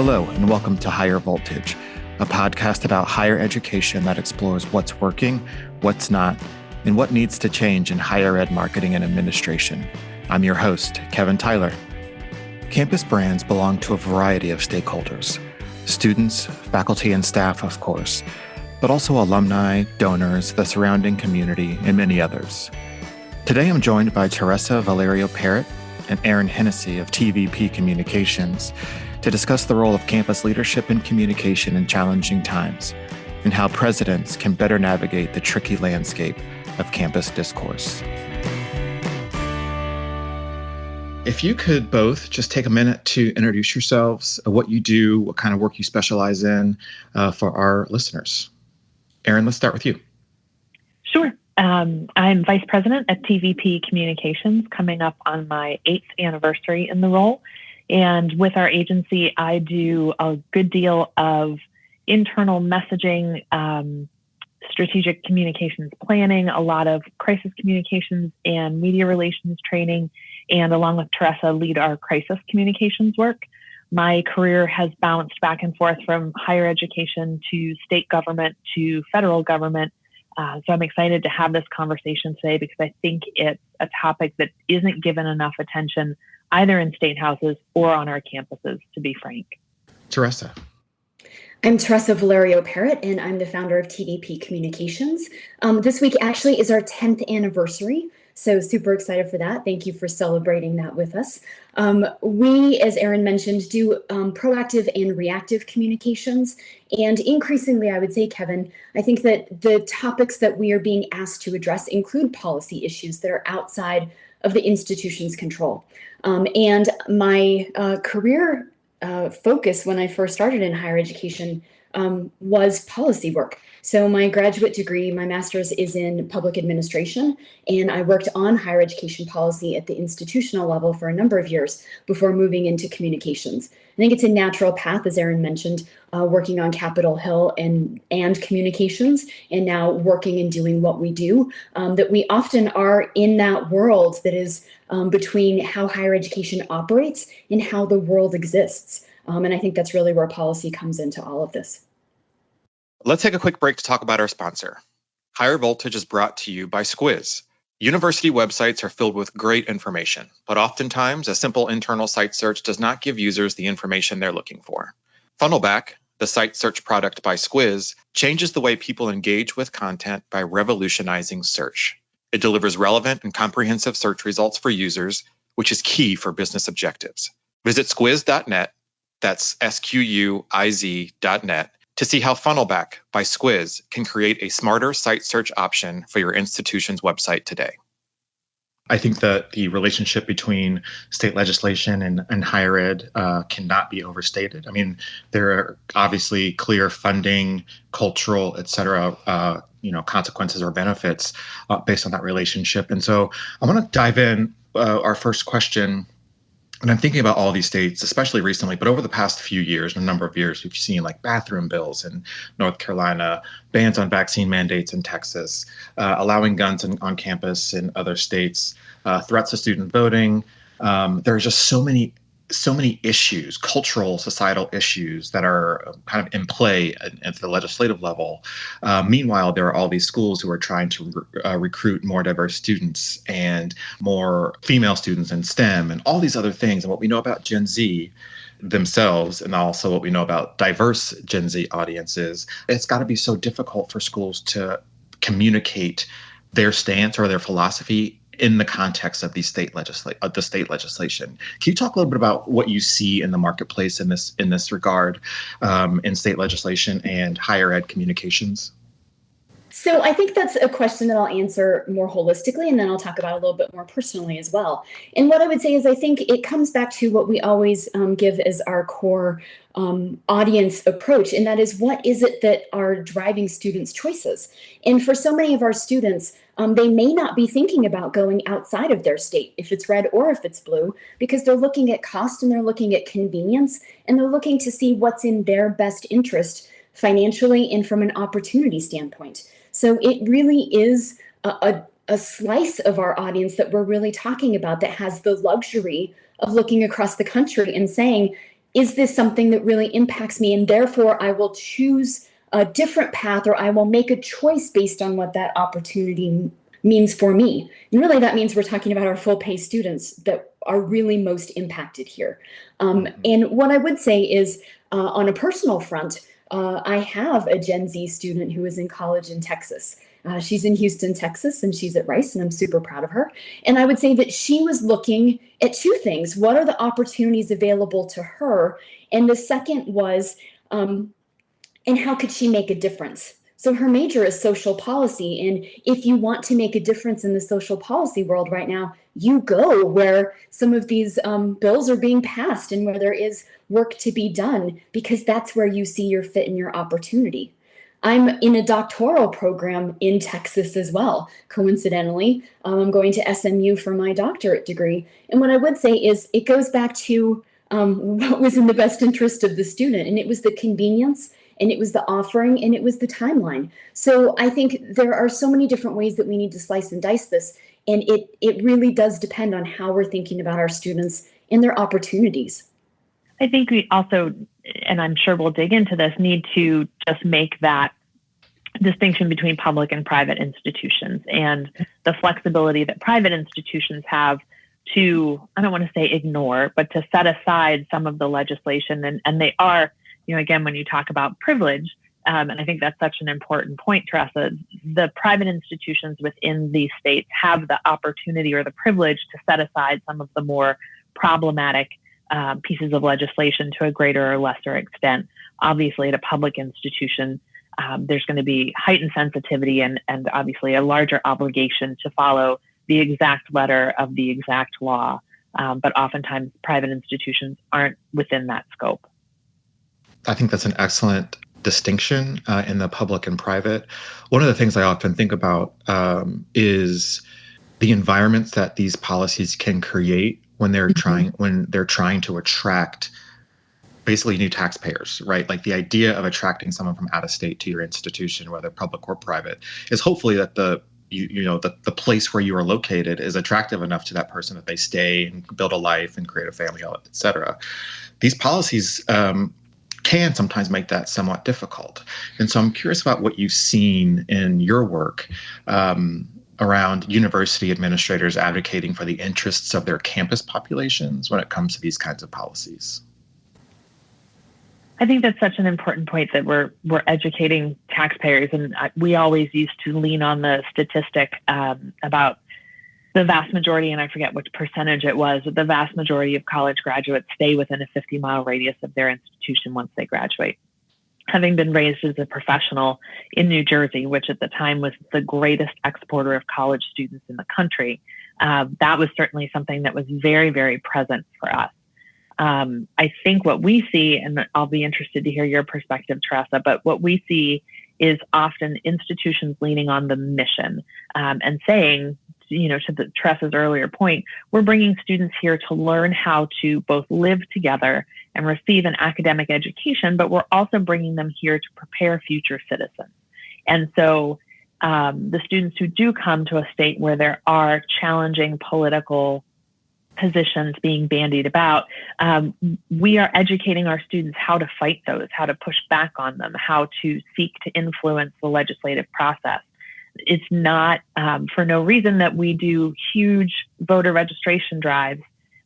Hello, and welcome to Higher Voltage, a podcast about higher education that explores what's working, what's not, and what needs to change in higher ed marketing and administration. I'm your host, Kevin Tyler. Campus brands belong to a variety of stakeholders: students, faculty, and staff, of course, but also alumni, donors, the surrounding community, and many others. Today, I'm joined by Teresa Valerio Parrot and Erin Hennessy of TVP Communications to discuss the role of campus leadership and communication in challenging times and how presidents can better navigate the tricky landscape of campus discourse. If you could both just take a minute to introduce yourselves, what you do, what kind of work you specialize in for our listeners. Erin, let's start with you. Sure. I'm Vice President at TVP Communications, coming up on my 8th anniversary in the role. And with our agency, I do a good deal of internal messaging, strategic communications planning, a lot of crisis communications and media relations training, and along with Teresa, lead our crisis communications work. My career has bounced back and forth from higher education to state government to federal government. So I'm excited to have this conversation today because I think it's a topic that isn't given enough attention either in state houses or on our campuses, to be frank. Teresa. I'm Teresa Valerio Parrot, and I'm the founder of TVP Communications. This week actually is our 10th anniversary, so super excited for that. Thank you for celebrating that with us. We, as Erin mentioned, do proactive and reactive communications. And increasingly, I would say, Kevin, I think that the topics that we are being asked to address include policy issues that are outside of the institution's control. And my career focus when I first started in higher education was policy work. So my graduate degree, my master's, is in public administration, and I worked on higher education policy at the institutional level for a number of years before moving into communications. I think it's a natural path, as Erin mentioned, working on Capitol Hill and communications, and now working and doing what we do, that we often are in that world that is between how higher education operates and how the world exists. And I think that's really where policy comes into all of this. Let's take a quick break to talk about our sponsor. Higher Voltage is brought to you by Squiz. University websites are filled with great information, but oftentimes a simple internal site search does not give users the information they're looking for. Funnelback, the site search product by Squiz, changes the way people engage with content by revolutionizing search. It delivers relevant and comprehensive search results for users, which is key for business objectives. Visit squiz.net, that's SQUIZ.net, to see how Funnelback by Squiz can create a smarter site search option for your institution's website today. I think that the relationship between state legislation and higher ed cannot be overstated. I mean, there are obviously clear funding, cultural, et cetera, consequences or benefits based on that relationship. And so I want to dive in our first question. And I'm thinking about all these states, especially recently, but over the past few years, a number of years, we've seen like bathroom bills in North Carolina, bans on vaccine mandates in Texas, allowing guns on campus in other states, threats to student voting. There are just so many issues, cultural, societal issues that are kind of in play at the legislative level. Meanwhile, there are all these schools who are trying to recruit more diverse students and more female students in STEM and all these other things. And what we know about Gen Z themselves, and also what we know about diverse Gen Z audiences, it's got to be so difficult for schools to communicate their stance or their philosophy in the context of the state legislation. Can you talk a little bit about what you see in the marketplace in this regard, in state legislation and higher ed communications? So I think that's a question that I'll answer more holistically, and then I'll talk about a little bit more personally as well. And what I would say is I think it comes back to what we always give as our core audience approach, and that is, what is it that are driving students' choices? And for so many of our students, they may not be thinking about going outside of their state, if it's red or if it's blue, because they're looking at cost and they're looking at convenience, and they're looking to see what's in their best interest financially and from an opportunity standpoint. So it really is a slice of our audience that we're really talking about that has the luxury of looking across the country and saying, is this something that really impacts me? And therefore, I will choose a different path, or I will make a choice based on what that opportunity means for me. And really, that means we're talking about our full pay students that are really most impacted here. And what I would say is, on a personal front, I have a Gen Z student who is in college in Texas. She's in Houston, Texas, and she's at Rice, and I'm super proud of her. And I would say that she was looking at two things. What are the opportunities available to her? And the second was, and how could she make a difference? So her major is social policy. And if you want to make a difference in the social policy world right now, you go where some of these bills are being passed and where there is work to be done, because that's where you see your fit and your opportunity. I'm in a doctoral program in Texas as well. Coincidentally, I'm going to SMU for my doctorate degree. And what I would say is it goes back to what was in the best interest of the student. And it was the convenience, and it was the offering, and it was the timeline. So I think there are so many different ways that we need to slice and dice this. And it really does depend on how we're thinking about our students and their opportunities. I think we also, and I'm sure we'll dig into this, need to just make that distinction between public and private institutions and the flexibility that private institutions have to, I don't want to say ignore, but to set aside some of the legislation. And they are, again, when you talk about privilege, and I think that's such an important point, Teresa, the private institutions within these states have the opportunity or the privilege to set aside some of the more problematic pieces of legislation to a greater or lesser extent. Obviously, at a public institution, there's going to be heightened sensitivity and obviously a larger obligation to follow the exact letter of the exact law. But oftentimes, private institutions aren't within that scope. I think that's an excellent distinction in the public and private. One of the things I often think about is the environments that these policies can create when they're trying to attract basically new taxpayers, right? Like the idea of attracting someone from out of state to your institution, whether public or private, is hopefully that the place where you are located is attractive enough to that person that they stay and build a life and create a family, et cetera. These policies can sometimes make that somewhat difficult. And so I'm curious about what you've seen in your work around university administrators advocating for the interests of their campus populations when it comes to these kinds of policies. I think that's such an important point, that we're educating taxpayers. And we always used to lean on the statistic about the vast majority, and I forget which percentage it was, but the vast majority of college graduates stay within a 50-mile radius of their institution once they graduate. Having been raised as a professional in New Jersey, which at the time was the greatest exporter of college students in the country, that was certainly something that was very, very present for us. I think what we see, and I'll be interested to hear your perspective, Teresa, but what we see is often institutions leaning on the mission and saying, to Teresa's earlier point, we're bringing students here to learn how to both live together and receive an academic education, but we're also bringing them here to prepare future citizens. And so the students who do come to a state where there are challenging political positions being bandied about, we are educating our students how to fight those, how to push back on them, how to seek to influence the legislative process. It's not for no reason that we do huge voter registration drives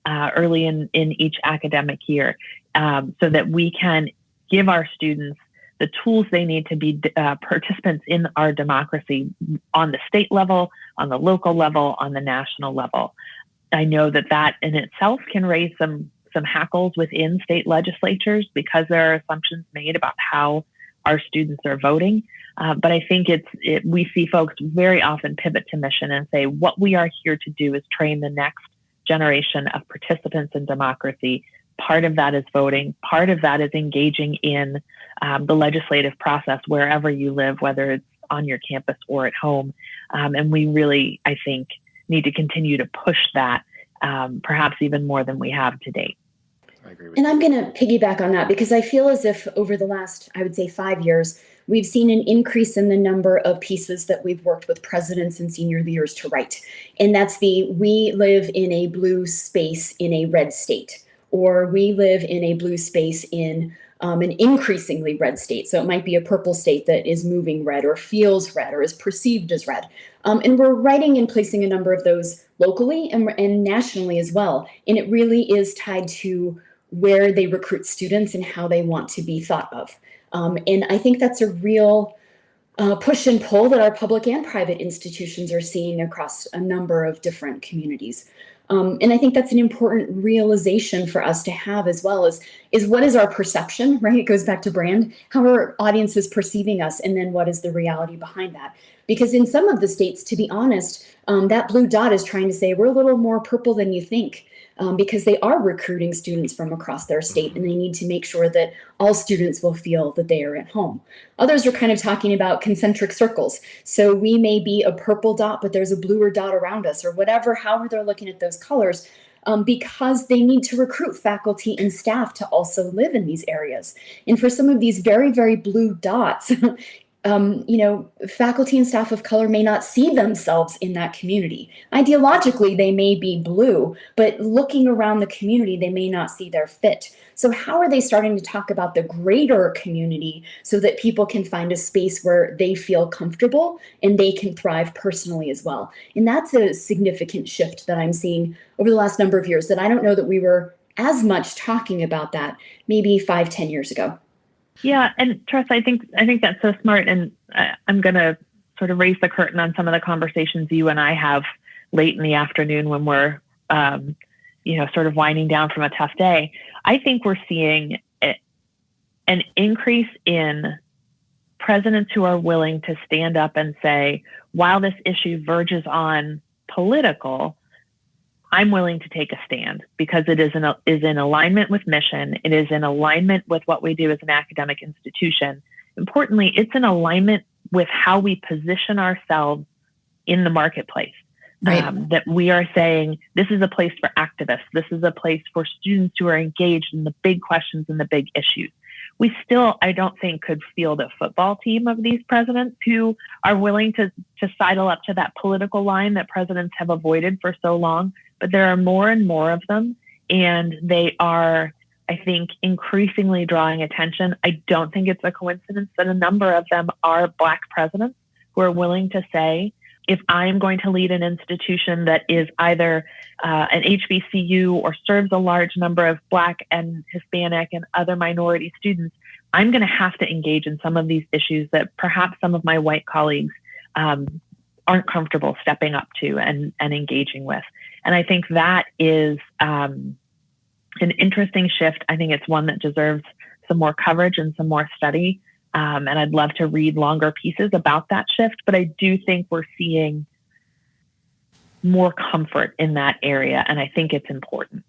early in each academic year, so that we can give our students the tools they need to be participants in our democracy on the state level, on the local level, on the national level. I know that in itself can raise some hackles within state legislatures because there are assumptions made about how our students are voting. But I think we see folks very often pivot to mission and say, what we are here to do is train the next generation of participants in democracy. Part of that is voting. Part of that is engaging in the legislative process wherever you live, whether it's on your campus or at home. And we really, I think, need to continue to push that, perhaps even more than we have to date. I agree with And you. I'm going to piggyback on that because I feel as if over the last, I would say 5 years, we've seen an increase in the number of pieces that we've worked with presidents and senior leaders to write. And that's we live in a blue space in a red state, or we live in a blue space in an increasingly red state. So it might be a purple state that is moving red or feels red or is perceived as red. And we're writing and placing a number of those locally and nationally as well. And it really is tied to where they recruit students and how they want to be thought of. And I think that's a real push and pull that our public and private institutions are seeing across a number of different communities. And I think that's an important realization for us to have as well is what is our perception, right? It goes back to brand. How are audiences perceiving us? And then what is the reality behind that? Because in some of the states, to be honest, that blue dot is trying to say we're a little more purple than you think. Because they are recruiting students from across their state, and they need to make sure that all students will feel that they are at home. Others are kind of talking about concentric circles. So we may be a purple dot, but there's a bluer dot around us, or whatever, however they're looking at those colors, because they need to recruit faculty and staff to also live in these areas. And for some of these very, very blue dots, faculty and staff of color may not see themselves in that community. Ideologically, they may be blue, but looking around the community, they may not see their fit. So how are they starting to talk about the greater community so that people can find a space where they feel comfortable and they can thrive personally as well? And that's a significant shift that I'm seeing over the last number of years that I don't know that we were as much talking about that maybe 5-10 years ago. Yeah, and Teresa, I think that's so smart, and I'm going to sort of raise the curtain on some of the conversations you and I have late in the afternoon when we're, sort of winding down from a tough day. I think we're seeing an increase in presidents who are willing to stand up and say, while this issue verges on political, I'm willing to take a stand because it is in alignment with mission. It is in alignment with what we do as an academic institution. Importantly, it's in alignment with how we position ourselves in the marketplace. Right. That we are saying, this is a place for activists. This is a place for students who are engaged in the big questions and the big issues. We still, I don't think, could field a football team of these presidents who are willing to sidle up to that political line that presidents have avoided for so long. But there are more and more of them, and they are, I think, increasingly drawing attention. I don't think it's a coincidence that a number of them are Black presidents who are willing to say, if I'm going to lead an institution that is either an HBCU or serves a large number of Black and Hispanic and other minority students, I'm going to have to engage in some of these issues that perhaps some of my white colleagues aren't comfortable stepping up to and engaging with. And I think that is an interesting shift. I think it's one that deserves some more coverage and some more study. And I'd love to read longer pieces about that shift. But I do think we're seeing more comfort in that area. And I think it's important.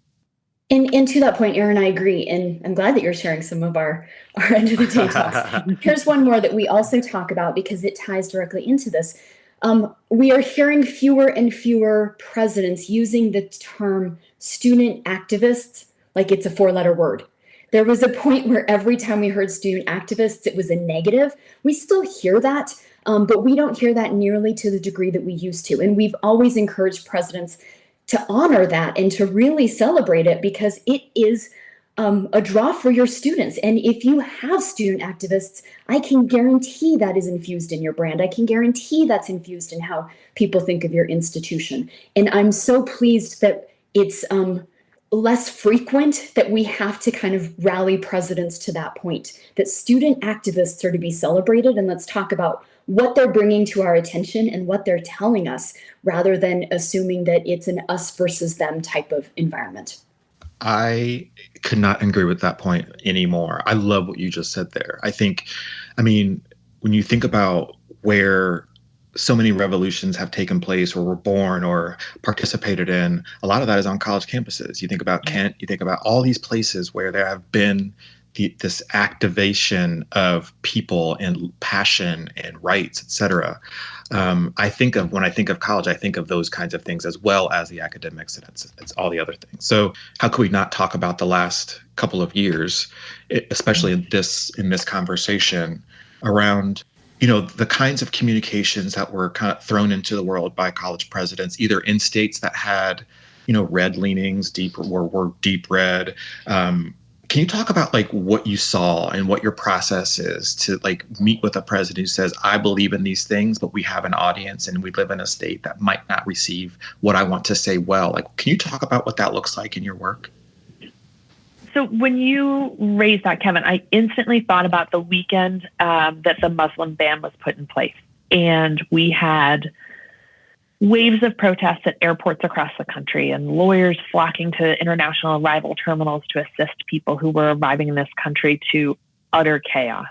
And to that point, Erin, I agree. And I'm glad that you're sharing some of our end of the day talks. Here's one more that we also talk about because it ties directly into this. We are hearing fewer and fewer presidents using the term student activists like it's a 4-letter word. There was a point where every time we heard student activists, it was a negative. We still hear that, but we don't hear that nearly to the degree that we used to. And we've always encouraged presidents to honor that and to really celebrate it because it is a draw for your students. And if you have student activists, I can guarantee that is infused in your brand. I can guarantee that's infused in how people think of your institution. And I'm so pleased that it's less frequent that we have to kind of rally presidents to that point, that student activists are to be celebrated. And let's talk about what they're bringing to our attention and what they're telling us, rather than assuming that it's an us versus them type of environment. I could not agree with that point anymore. I love what you just said there. When you think about where so many revolutions have taken place or were born or participated in, a lot of that is on college campuses. You think about Kent, you think about all these places where there have been this activation of people and passion and rights, et cetera. When I think of college, I think of those kinds of things as well as the academics, and it's all the other things. So how could we not talk about the last couple of years, especially in this conversation around, the kinds of communications that were kind of thrown into the world by college presidents, either in states that had red leanings, were deep red. Can you talk about like what you saw and what your process is to like meet with a president who says, I believe in these things, but we have an audience and we live in a state that might not receive what I want to say well? Like, can you talk about what that looks like in your work? So when you raised that, Kevin, I instantly thought about the weekend that the Muslim ban was put in place. And we had waves of protests at airports across the country and lawyers flocking to international arrival terminals to assist people who were arriving in this country to utter chaos.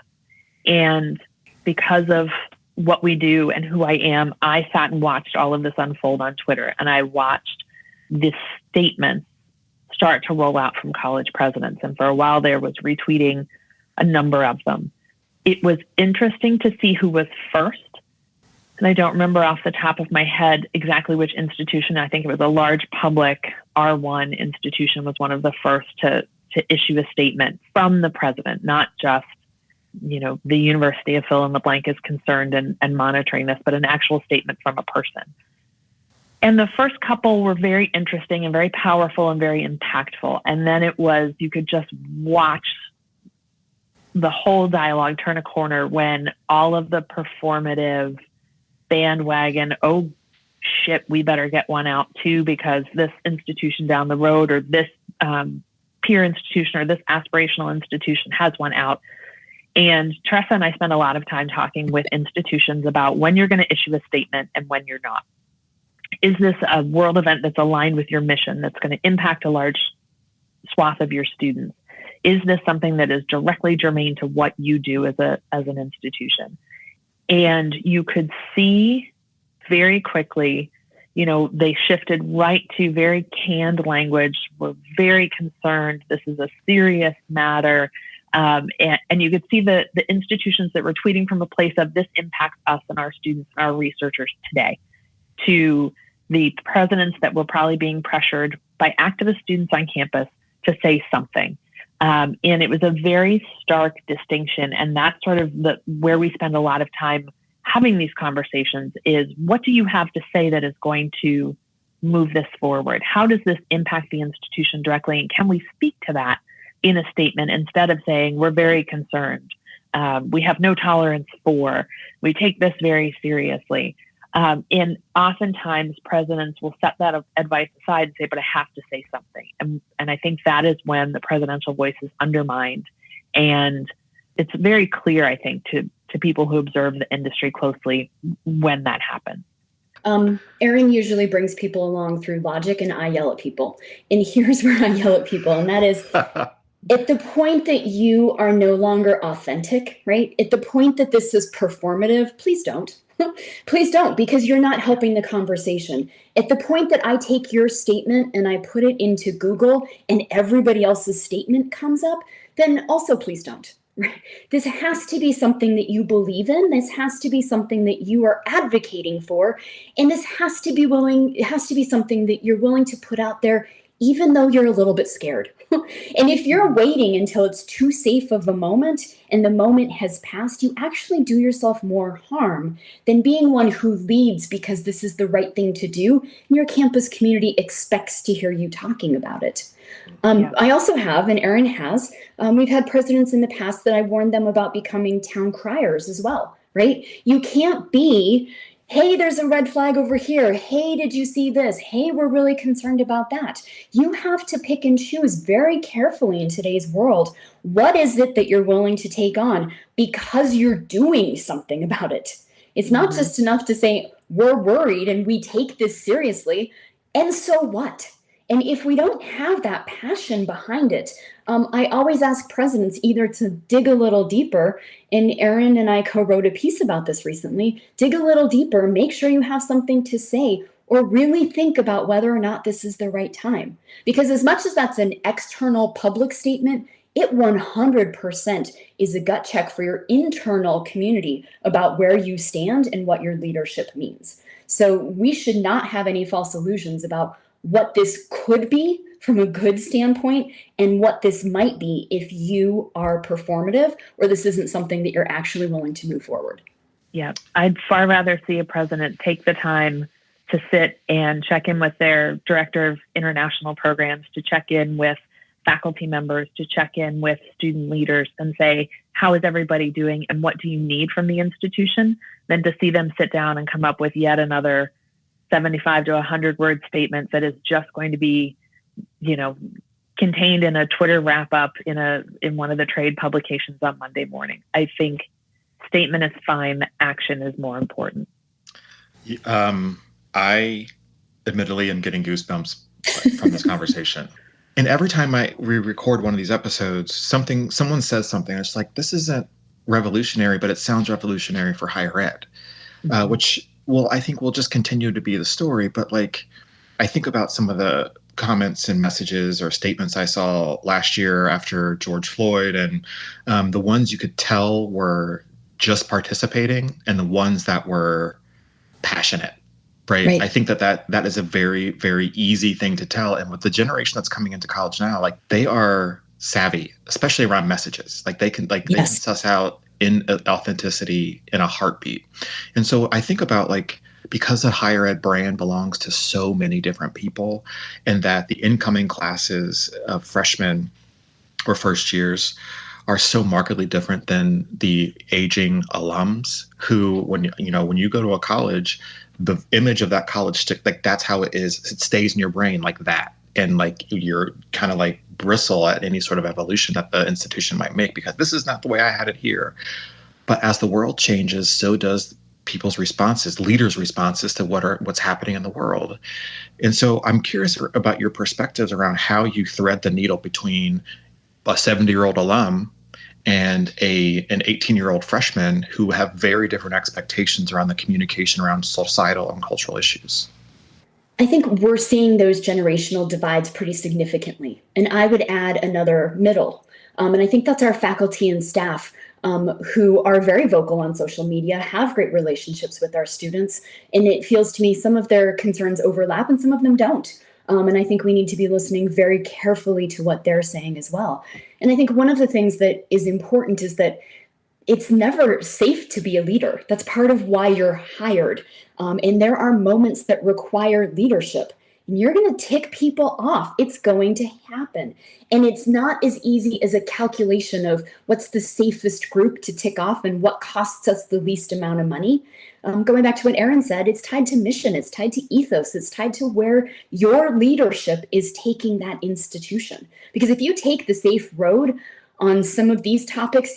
And because of what we do and who I am, I sat and watched all of this unfold on Twitter. And I watched this statement start to roll out from college presidents. And for a while there was retweeting a number of them. It was interesting to see who was first. And I don't remember off the top of my head exactly which institution. I think it was a large public R1 institution was one of the first to issue a statement from the president, not just, the University of fill in the blank is concerned and monitoring this, but an actual statement from a person. And the first couple were very interesting and very powerful and very impactful. And then you could just watch the whole dialogue turn a corner when all of the performative bandwagon, oh shit, we better get one out too, because this institution down the road or this peer institution or this aspirational institution has one out. And Teresa and I spend a lot of time talking with institutions about when you're going to issue a statement and when you're not. Is this a world event that's aligned with your mission that's going to impact a large swath of your students? Is this something that is directly germane to what you do as an institution? And you could see very quickly, they shifted right to very canned language. We're very concerned. This is a serious matter. And you could see the institutions that were tweeting from a place of this impacts us and our students and our researchers today, to the presidents that were probably being pressured by activist students on campus to say something. And it was a very stark distinction. And that's sort of where we spend a lot of time having these conversations is, what do you have to say that is going to move this forward? How does this impact the institution directly? And can we speak to that in a statement instead of saying, we're very concerned, we have no tolerance for, we take this very seriously. And oftentimes presidents will set that advice aside and say, but I have to say something. And I think that is when the presidential voice is undermined. And it's very clear, I think, to people who observe the industry closely when that happens. Erin usually brings people along through logic, and I yell at people. And here's where I yell at people, and that is at the point that you are no longer authentic, right? At the point that this is performative, please don't. Please don't, because you're not helping the conversation. At the point that I take your statement and I put it into Google and everybody else's statement comes up, then also please don't. Right? This has to be something that you believe in. This has to be something that you are advocating for. And this has to be something that you're willing to put out there, even though you're a little bit scared. And if you're waiting until it's too safe of a moment and the moment has passed, you actually do yourself more harm than being one who leads because this is the right thing to do. And your campus community expects to hear you talking about it. I also have, and Erin has, we've had presidents in the past that I warned them about becoming town criers as well, right? You can't be, hey, there's a red flag over here. Hey, did you see this? Hey, we're really concerned about that. You have to pick and choose very carefully in today's world. What is it that you're willing to take on because you're doing something about it? It's not just enough to say, we're worried and we take this seriously. And so what? And if we don't have that passion behind it, I always ask presidents either to dig a little deeper, and Erin and I co-wrote a piece about this recently, dig a little deeper, make sure you have something to say, or really think about whether or not this is the right time. Because as much as that's an external public statement, it 100% is a gut check for your internal community about where you stand and what your leadership means. So we should not have any false illusions about what this could be from a good standpoint and what this might be if you are performative or this isn't something that you're actually willing to move forward. Yeah, I'd far rather see a president take the time to sit and check in with their director of international programs, to check in with faculty members, to check in with student leaders and say, how is everybody doing and what do you need from the institution? Than to see them sit down and come up with yet another 75 to 100 word statement that is just going to be, contained in a Twitter wrap up in one of the trade publications on Monday morning. I think statement is fine. Action is more important. I admittedly am getting goosebumps from this conversation. And every time we record one of these episodes, someone says something. It's like, this isn't revolutionary, but it sounds revolutionary for higher ed, which I think will just continue to be the story. But I think about some of the comments and messages or statements I saw last year after George Floyd, and the ones you could tell were just participating and the ones that were passionate. Right. I think that is a very, very easy thing to tell. And with the generation that's coming into college now, they are savvy, especially around messages. They can suss out in authenticity in a heartbeat. And so I think about because the higher ed brand belongs to so many different people, and that the incoming classes of freshmen or first years are so markedly different than the aging alums who, when you go to a college, the image of that college that's how it is. It stays in your brain like that. And you're kind of bristle at any sort of evolution that the institution might make, because this is not the way I had it here. But as the world changes, so does people's responses, leaders' responses to what's happening in the world. And so I'm curious about your perspectives around how you thread the needle between a 70-year-old alum and an 18-year-old freshman who have very different expectations around the communication around societal and cultural issues. I think we're seeing those generational divides pretty significantly. And I would add another middle. And I think that's our faculty and staff who are very vocal on social media, have great relationships with our students. And it feels to me some of their concerns overlap and some of them don't. And I think we need to be listening very carefully to what they're saying as well. And I think one of the things that is important is that it's never safe to be a leader. That's part of why you're hired. And there are moments that require leadership. And you're going to tick people off. It's going to happen. And it's not as easy as a calculation of what's the safest group to tick off and what costs us the least amount of money. Going back to what Erin said, it's tied to mission, it's tied to ethos, it's tied to where your leadership is taking that institution. Because if you take the safe road on some of these topics,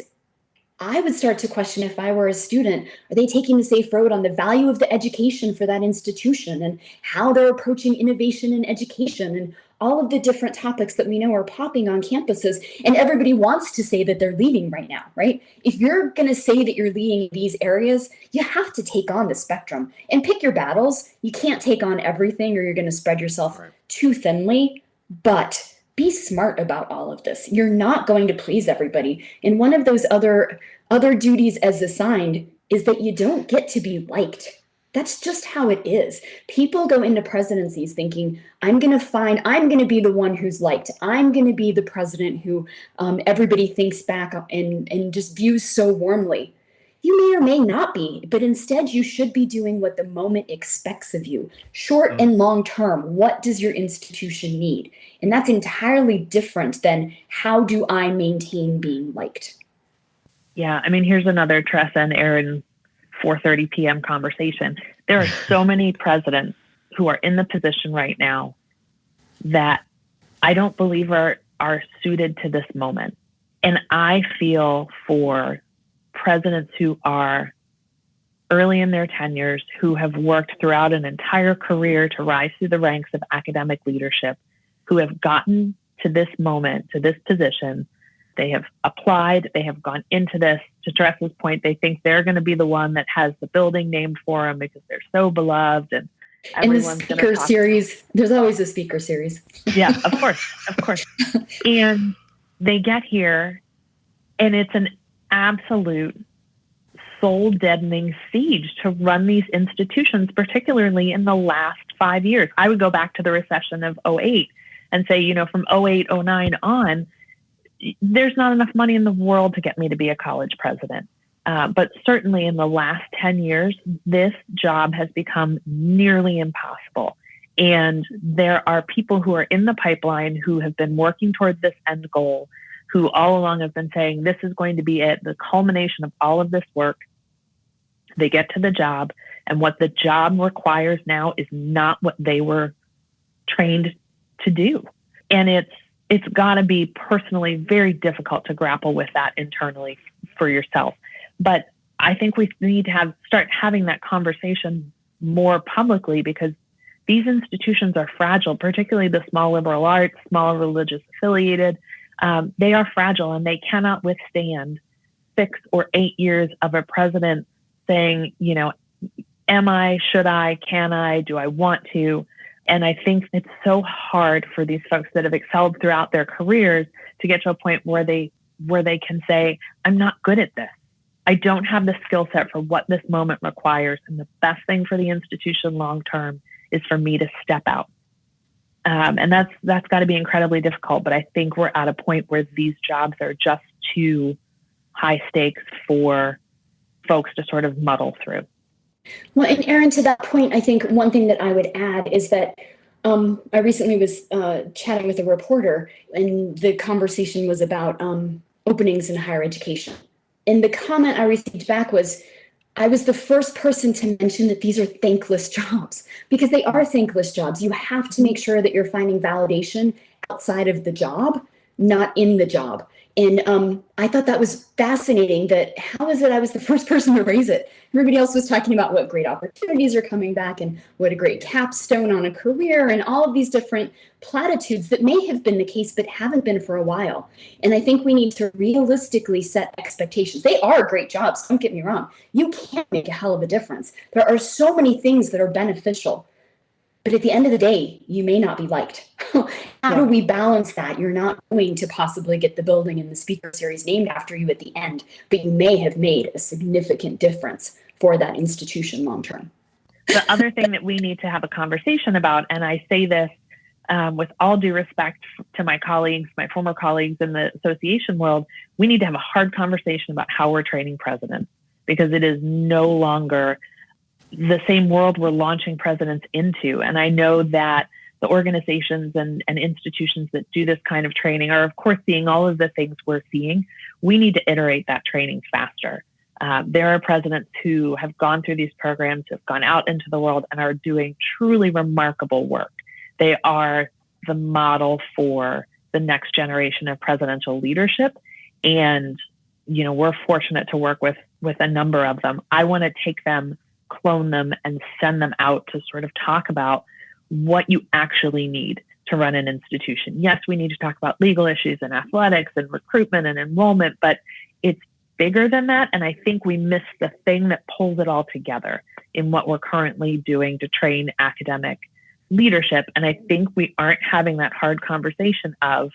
I would start to question, if I were a student, are they taking the safe road on the value of the education for that institution and how they're approaching innovation in education and all of the different topics that we know are popping on campuses, and everybody wants to say that they're leading right now, right? If you're going to say that you're leading in these areas, you have to take on the spectrum and pick your battles. You can't take on everything or you're going to spread yourself too thinly, but be smart about all of this. You're not going to please everybody. And one of those other duties as assigned is that you don't get to be liked. That's just how it is. People go into presidencies thinking, I'm going to be the one who's liked. I'm going to be the president who everybody thinks back and just views so warmly. You may or may not be, but instead you should be doing what the moment expects of you. Short and long term, what does your institution need? And that's entirely different than how do I maintain being liked? Yeah, I mean, here's another Teresa and Erin 4:30 p.m. conversation. There are so many presidents who are in the position right now that I don't believe are suited to this moment. And I feel for presidents who are early in their tenures, who have worked throughout an entire career to rise through the ranks of academic leadership, who have gotten to this moment, to this position. They have applied, they have gone into this. To Teresa's point, they think they're going to be the one that has the building named for them because they're so beloved and everyone's going to talk. Series, there's always a speaker series. Yeah, of course. And they get here and it's an absolute soul-deadening siege to run these institutions, particularly in the last 5 years. I would go back to the recession of 2008 and say, from 2008, 2009 on, there's not enough money in the world to get me to be a college president. But certainly in the last 10 years, this job has become nearly impossible. And there are people who are in the pipeline who have been working toward this end goal, who all along have been saying, this is going to be it, the culmination of all of this work. They get to the job, and what the job requires now is not what they were trained to do. And it's got to be personally very difficult to grapple with that internally for yourself. But I think we need to start having that conversation more publicly, because these institutions are fragile, particularly the small liberal arts, small religious affiliated. They are fragile, and they cannot withstand 6 or 8 years of a president saying, am I, should I, can I, do I want to? And I think it's so hard for these folks that have excelled throughout their careers to get to a point where they can say, I'm not good at this. I don't have the skill set for what this moment requires. And the best thing for the institution long-term is for me to step out. And that's got to be incredibly difficult. But I think we're at a point where these jobs are just too high stakes for folks to sort of muddle through. Well, and Erin, to that point, I think one thing that I would add is that I recently was chatting with a reporter, and the conversation was about openings in higher education. And the comment I received back was, I was the first person to mention that these are thankless jobs, because they are thankless jobs. You have to make sure that you're finding validation outside of the job, not in the job. And I thought that was fascinating, that how is it I was the first person to raise it? Everybody else was talking about what great opportunities are coming back and what a great capstone on a career and all of these different platitudes that may have been the case but haven't been for a while. And I think we need to realistically set expectations. They are great jobs, don't get me wrong. You can make a hell of a difference. There are so many things that are beneficial. But at the end of the day, you may not be liked. How do we balance that? You're not going to possibly get the building and the speaker series named after you at the end, but you may have made a significant difference for that institution long term. The other thing that we need to have a conversation about, and I say this with all due respect to my colleagues, my former colleagues in the association world, we need to have a hard conversation about how we're training presidents, because it is no longer the same world we're launching presidents into. And I know that the organizations and institutions that do this kind of training are, of course, seeing all of the things we're seeing. We need to iterate that training faster. There are presidents who have gone through these programs, have gone out into the world and are doing truly remarkable work. They are the model for the next generation of presidential leadership. And, we're fortunate to work with a number of them. I want to take them, clone them, and send them out to sort of talk about what you actually need to run an institution. Yes, we need to talk about legal issues and athletics and recruitment and enrollment, but it's bigger than that. And I think we miss the thing that pulls it all together in what we're currently doing to train academic leadership. And I think we aren't having that hard conversation of,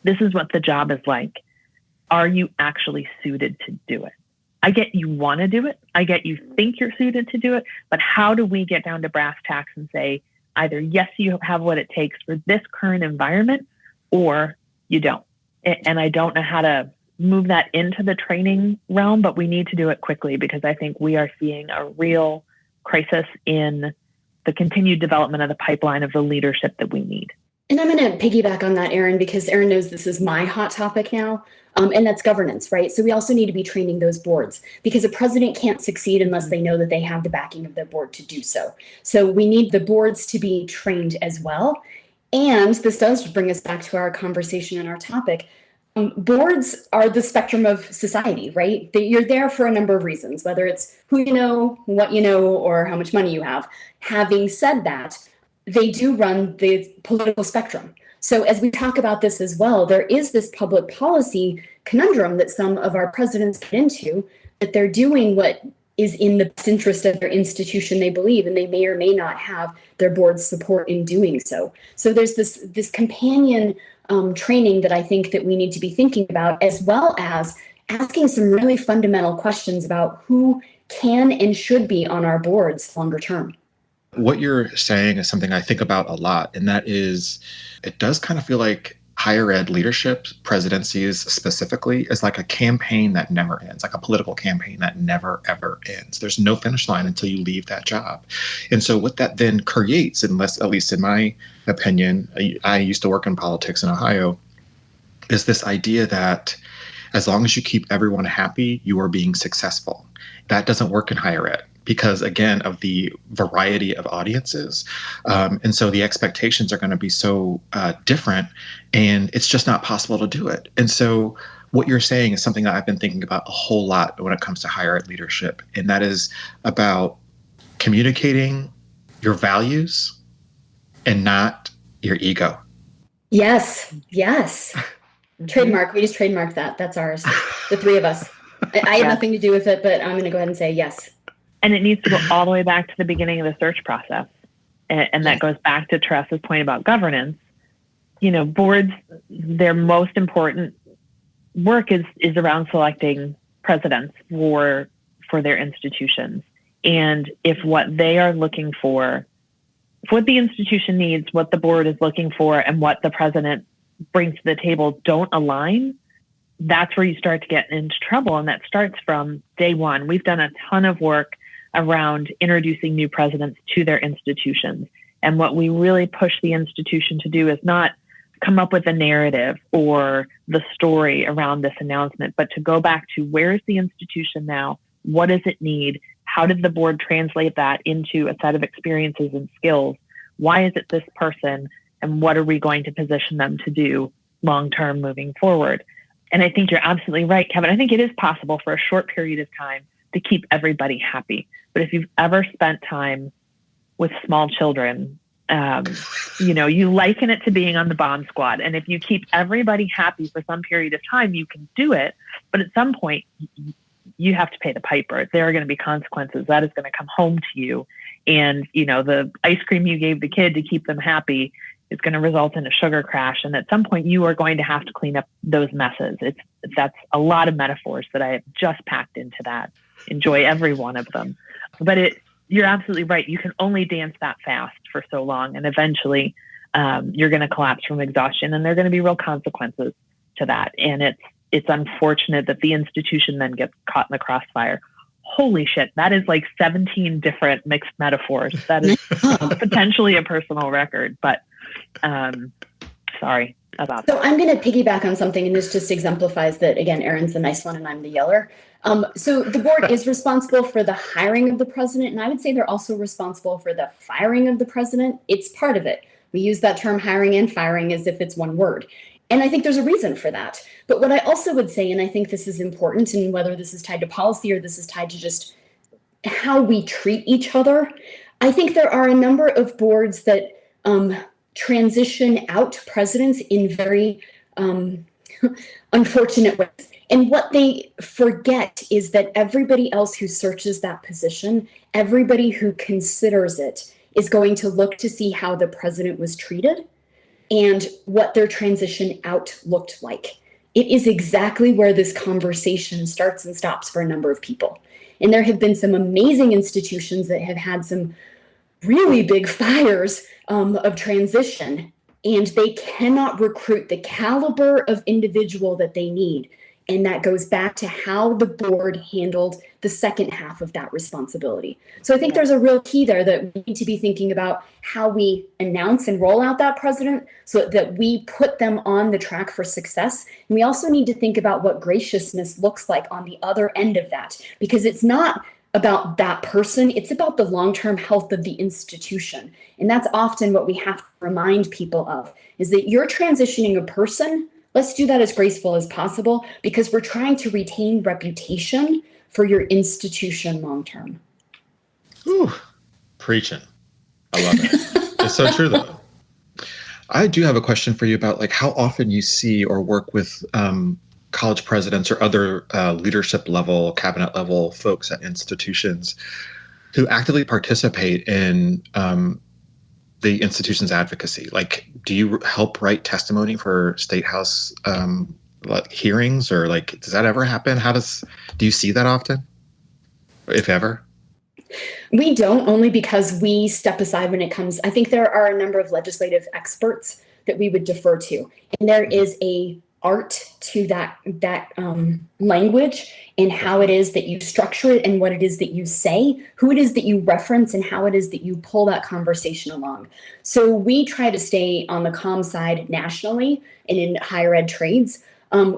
this is what the job is like. Are you actually suited to do it? I get you want to do it. I get you think you're suited to do it. But how do we get down to brass tacks and say, either yes, you have what it takes for this current environment, or you don't? And I don't know how to move that into the training realm, but we need to do it quickly, because I think we are seeing a real crisis in the continued development of the pipeline of the leadership that we need. And I'm going to piggyback on that, Erin, because Erin knows this is my hot topic now, and that's governance, right? So we also need to be training those boards, because a president can't succeed unless they know that they have the backing of their board to do so. So we need the boards to be trained as well. And this does bring us back to our conversation and our topic. Boards are the spectrum of society, right? You're there for a number of reasons, whether it's who you know, what you know, or how much money you have. Having said that, they do run the political spectrum. So as we talk about this as well, there is this public policy conundrum that some of our presidents get into, that they're doing what is in the best interest of their institution they believe, and they may or may not have their board's support in doing so. So there's this companion training that I think that we need to be thinking about, as well as asking some really fundamental questions about who can and should be on our boards longer term. What you're saying is something I think about a lot, and that is, it does kind of feel like higher ed leadership, presidencies specifically, is like a campaign that never ends, like a political campaign that never, ever ends. There's no finish line until you leave that job. And so what that then creates, unless, at least in my opinion, I used to work in politics in Ohio, is this idea that as long as you keep everyone happy, you are being successful. That doesn't work in higher ed because, again, of the variety of audiences. And so the expectations are going to be so different, and it's just not possible to do it. And so what you're saying is something that I've been thinking about a whole lot when it comes to higher ed leadership, and that is about communicating your values and not your ego. Yes. Trademark. We just trademarked that. That's ours. The three of us. I had nothing to do with it, but I'm going to go ahead and say yes. And it needs to go all the way back to the beginning of the search process. And that goes back to Teresa's point about governance. You know, boards, their most important work is around selecting presidents for their institutions. And if what they are looking for, what the institution needs, what the board is looking for, and what the president brings to the table don't align, that's where you start to get into trouble. And that starts from day one. We've done a ton of work around introducing new presidents to their institutions. And what we really push the institution to do is not come up with a narrative or the story around this announcement, but to go back to where is the institution now? What does it need? How did the board translate that into a set of experiences and skills? Why is it this person? And what are we going to position them to do long-term moving forward? And I think you're absolutely right, Kevin. I think it is possible for a short period of time to keep everybody happy. But if you've ever spent time with small children, you liken it to being on the bomb squad. And if you keep everybody happy for some period of time, you can do it. But at some point, you have to pay the piper. There are going to be consequences. That is going to come home to you. And, the ice cream you gave the kid to keep them happy is going to result in a sugar crash. And at some point, you are going to have to clean up those messes. That's a lot of metaphors that I have just packed into that. Enjoy every one of them. But you're absolutely right. You can only dance that fast for so long. And eventually you're going to collapse from exhaustion, and there are going to be real consequences to that. And it's unfortunate that the institution then gets caught in the crossfire. Holy shit. That is like 17 different mixed metaphors. That is potentially a personal record, but sorry about that. So I'm going to piggyback on something, and this just exemplifies that, again, Erin's the nice one and I'm the yeller. So the board is responsible for the hiring of the president, and I would say they're also responsible for the firing of the president. It's part of it. We use that term hiring and firing as if it's one word. And I think there's a reason for that. But what I also would say, and I think this is important, and whether this is tied to policy or this is tied to just how we treat each other, I think there are a number of boards that transition out presidents in very unfortunate ways. And what they forget is that everybody else who searches that position, everybody who considers it, is going to look to see how the president was treated and what their transition out looked like. It is exactly where this conversation starts and stops for a number of people. And there have been some amazing institutions that have had some really big fires of transition, and they cannot recruit the caliber of individual that they need. And that goes back to how the board handled the second half of that responsibility. So I think there's a real key there that we need to be thinking about how we announce and roll out that president so that we put them on the track for success. And we also need to think about what graciousness looks like on the other end of that, because it's not about that person, it's about the long-term health of the institution. And that's often what we have to remind people of, is that you're transitioning a person. Let's do that as graceful as possible, because we're trying to retain reputation for your institution long-term. Ooh, preaching. I love it. It's so true, though. I do have a question for you about how often you see or work with college presidents or other leadership level, cabinet level folks at institutions who actively participate in the institution's advocacy. Do you help write testimony for State House hearings, or does that ever happen? Do you see that often, if ever? We don't, only because we step aside when it comes. I think there are a number of legislative experts that we would defer to. And there is a art to that language and how it is that you structure it and what it is that you say, who it is that you reference, and how it is that you pull that conversation along. So we try to stay on the comm side nationally and in higher ed trades.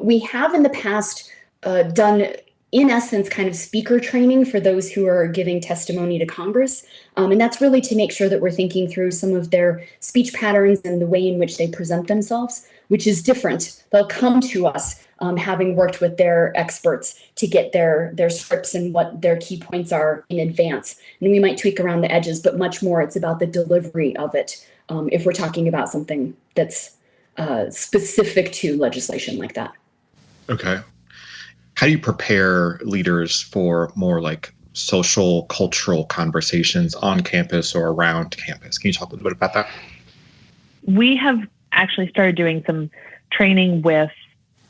We have in the past done, in essence, kind of speaker training for those who are giving testimony to Congress. And that's really to make sure that we're thinking through some of their speech patterns and the way in which they present themselves, which is different. They'll come to us having worked with their experts to get their scripts and what their key points are in advance. And we might tweak around the edges, but much more it's about the delivery of it if we're talking about something that's specific to legislation like that. Okay. How do you prepare leaders for more like social, cultural conversations on campus or around campus? Can you talk a little bit about that? We have actually started doing some training with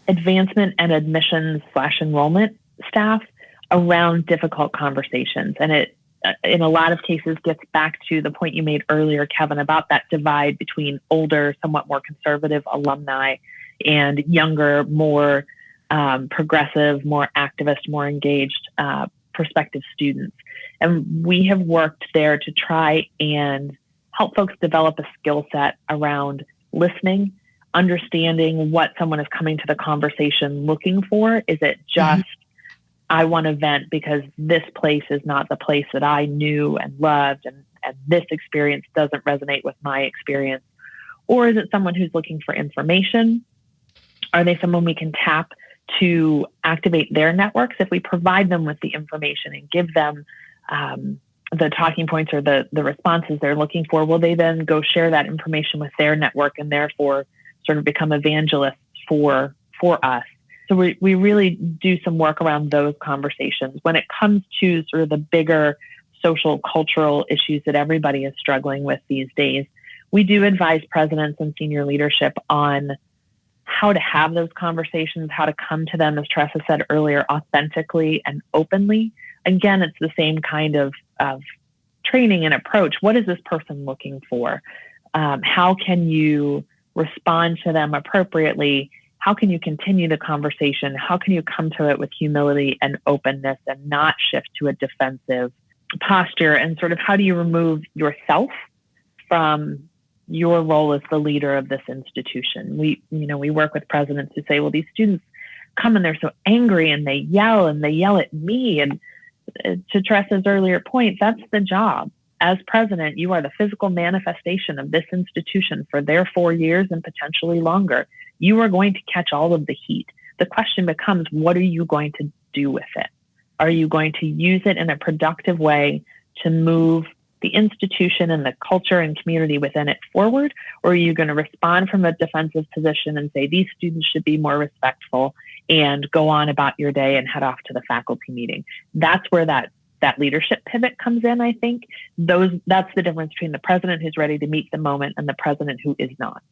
advancement and admissions / enrollment staff around difficult conversations. And it, in a lot of cases, gets back to the point you made earlier, Kevin, about that divide between older, somewhat more conservative alumni and younger, more progressive, more activist, more engaged prospective students. And we have worked there to try and help folks develop a skill set around listening, understanding what someone is coming to the conversation looking for. Is it just, I want to vent because this place is not the place that I knew and loved, and this experience doesn't resonate with my experience? Or is it someone who's looking for information? Are they someone we can tap to activate their networks? If we provide them with the information and give them the talking points or the responses they're looking for, will they then go share that information with their network and therefore sort of become evangelists for us? So we really do some work around those conversations. When it comes to sort of the bigger social, cultural issues that everybody is struggling with these days, we do advise presidents and senior leadership on how to have those conversations, how to come to them, as Teresa said earlier, authentically and openly. Again, it's the same kind of training and approach. What is this person looking for? How can you respond to them appropriately? How can you continue the conversation? How can you come to it with humility and openness and not shift to a defensive posture? And sort of how do you remove yourself from your role as the leader of this institution? We work with presidents who say, well, these students come and they're so angry and they yell at me. And to Teresa's earlier point, that's the job. As president, you are the physical manifestation of this institution for their 4 years and potentially longer. You are going to catch all of the heat. The question becomes, what are you going to do with it? Are you going to use it in a productive way to move the institution and the culture and community within it forward? Or are you going to respond from a defensive position and say, these students should be more respectful, and go on about your day and head off to the faculty meeting? That's where that leadership pivot comes in, I think. That's the difference between the president who's ready to meet the moment and the president who is not.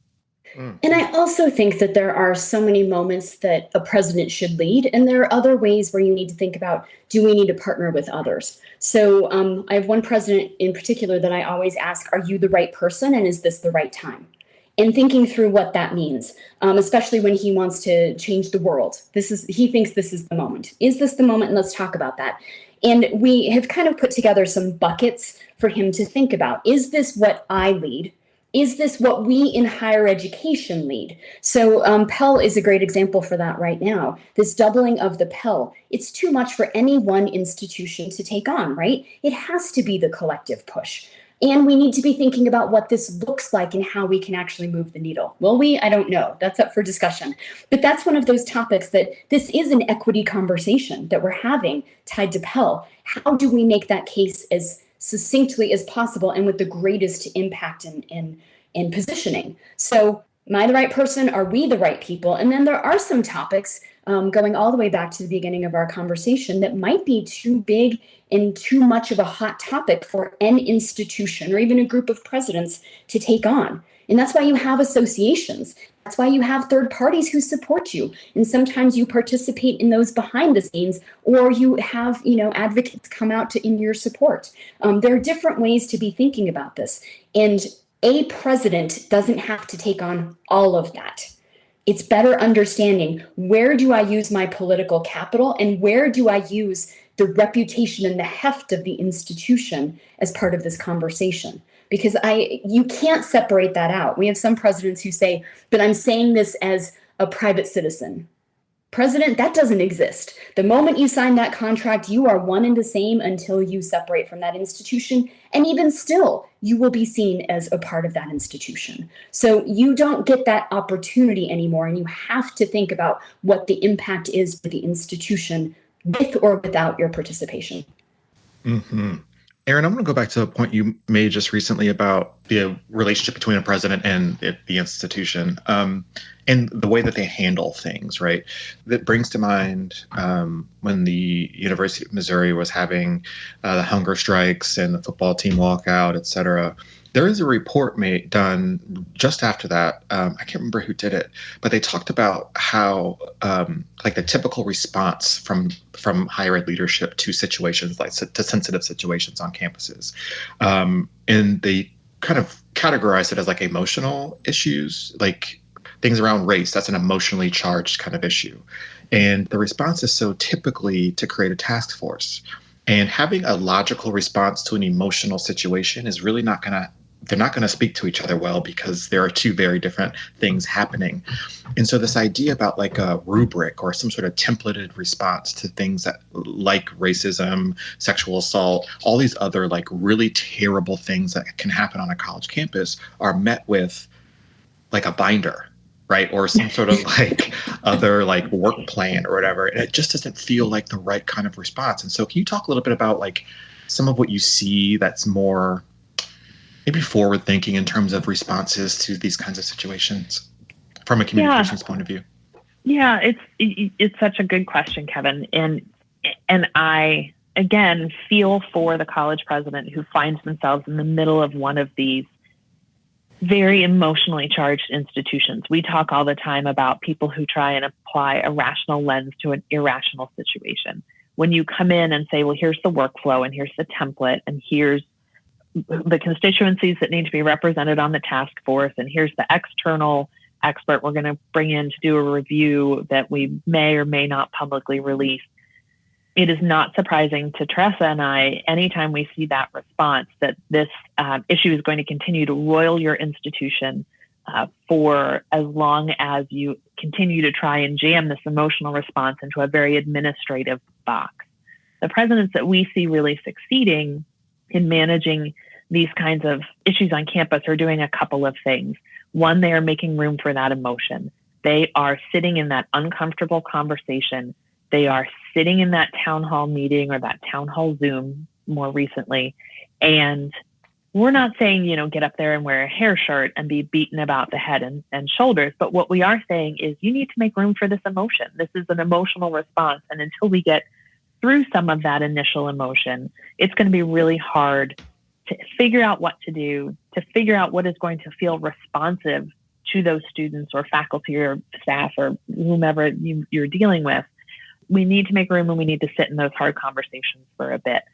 And I also think that there are so many moments that a president should lead, and there are other ways where you need to think about, do we need to partner with others? So I have one president in particular that I always ask, are you the right person, and is this the right time? And thinking through what that means, especially when he wants to change the world. He thinks this is the moment. Is this the moment? And let's talk about that. And we have kind of put together some buckets for him to think about. Is this what I lead? Is this what we in higher education lead? So Pell is a great example for that right now. This doubling of the Pell, it's too much for any one institution to take on, right? It has to be the collective push. And we need to be thinking about what this looks like and how we can actually move the needle. Will we? I don't know. That's up for discussion. But that's one of those topics that this is an equity conversation that we're having tied to Pell. How do we make that case as succinctly as possible and with the greatest impact and positioning? So am I the right person? Are we the right people? And then there are some topics going all the way back to the beginning of our conversation that might be too big and too much of a hot topic for an institution or even a group of presidents to take on. And that's why you have associations. That's why you have third parties who support you. And sometimes you participate in those behind the scenes, or you have, advocates come out in your support. There are different ways to be thinking about this. And A president doesn't have to take on all of that. It's better understanding, where do I use my political capital and where do I use the reputation and the heft of the institution as part of this conversation? Because you can't separate that out. We have some presidents who say, but I'm saying this as a private citizen. President, that doesn't exist. The moment you sign that contract, you are one and the same until you separate from that institution. And even still, you will be seen as a part of that institution. So you don't get that opportunity anymore. And you have to think about what the impact is for the institution with or without your participation. Mm-hmm. Erin, I'm going to go back to a point you made just recently about the relationship between a president and the institution, and the way that they handle things, right? That brings to mind when the University of Missouri was having the hunger strikes and the football team walkout, et cetera. There is a report done just after that. I can't remember who did it, but they talked about how like the typical response from higher ed leadership to situations like to sensitive situations on campuses, and they kind of categorized it as like emotional issues, like things around race. That's an emotionally charged kind of issue, and the response is so typically to create a task force. And having a logical response to an emotional situation is really they're not going to speak to each other well, because there are two very different things happening. And so this idea about like a rubric or some sort of templated response to things that like racism, sexual assault, all these other like really terrible things that can happen on a college campus are met with like a binder, right? Or some sort of like other like work plan or whatever. And it just doesn't feel like the right kind of response. And so can you talk a little bit about like some of what you see that's more maybe forward thinking in terms of responses to these kinds of situations from a communications point of view? Yeah, it's such a good question, Kevin. And I, again, feel for the college president who finds themselves in the middle of one of these very emotionally charged institutions. We talk all the time about people who try and apply a rational lens to an irrational situation. When you come in and say, well, here's the workflow and here's the template and here's the constituencies that need to be represented on the task force, and here's the external expert we're going to bring in to do a review that we may or may not publicly release. It is not surprising to Teresa and I, anytime we see that response, that this issue is going to continue to roil your institution for as long as you continue to try and jam this emotional response into a very administrative box. The presidents that we see really succeeding in managing these kinds of issues on campus are doing a couple of things. One, they are making room for that emotion. They are sitting in that uncomfortable conversation. They are sitting in that town hall meeting or that town hall Zoom more recently. And we're not saying, get up there and wear a hair shirt and be beaten about the head and shoulders. But what we are saying is you need to make room for this emotion. This is an emotional response. And until we get through some of that initial emotion, it's going to be really hard to figure out what to do, to figure out what is going to feel responsive to those students or faculty or staff or whomever you're dealing with. We need to make room and we need to sit in those hard conversations for a bit.